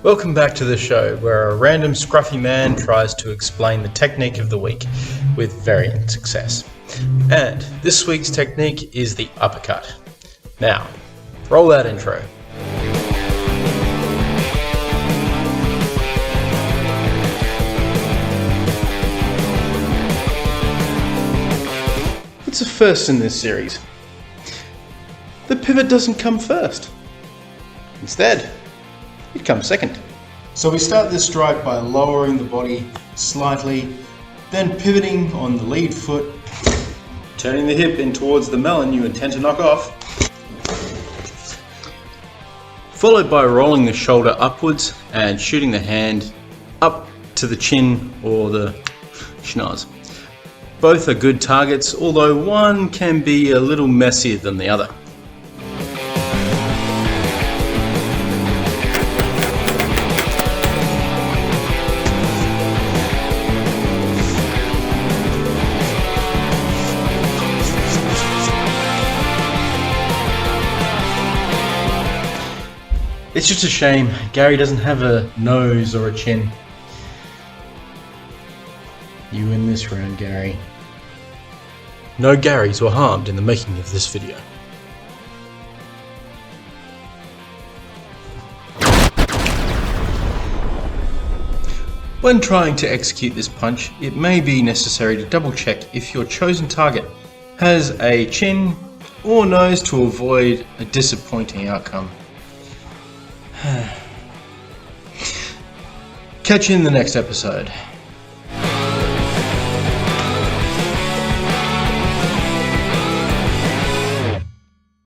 Welcome back to the show, where a random scruffy man tries to explain the technique of the week with varying success. And this week's technique is the uppercut. Now, roll that intro. It's a first in this series. The pivot doesn't come first. Instead, it comes second. So we start this strike by lowering the body slightly, then pivoting on the lead foot, turning the hip in towards the melon you intend to knock off, followed by rolling the shoulder upwards and shooting the hand up to the chin or the schnoz. Both are good targets, although one can be a little messier than the other. It's just a shame Gary doesn't have a nose or a chin. You win this round, Gary. No Garys were harmed in the making of this video. When trying to execute this punch, it may be necessary to double check if your chosen target has a chin or nose to avoid a disappointing outcome. Catch you in the next episode.